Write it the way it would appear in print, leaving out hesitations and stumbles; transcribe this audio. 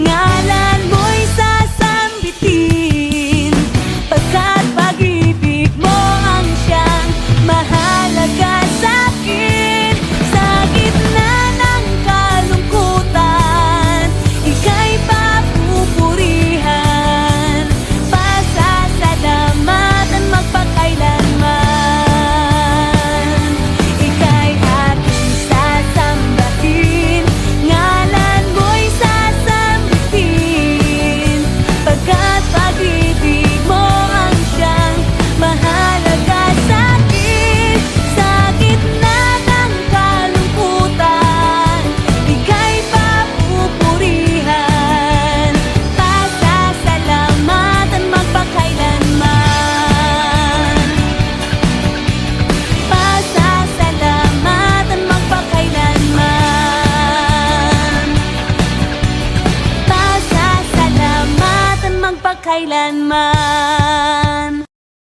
ngalan mo'y sasambitin, pagkat pag-ibig mo ang siyang mahalaga sa'kin. Sa gitna ng kalungkutan, ika'y papupurihan, pasasalamatan magpakailanman. Ika'y aking sasambahin, ngalan mo'y sasambitin, pagkat pag-ibig mo ang siyang mahalaga sa'kin. Sa gitna ng kalungkutan, ika'y papupurihan, pasasalamatan magpakailanman. Pasasalamatan magpakailanman. Pasasalamatan magpakailanman.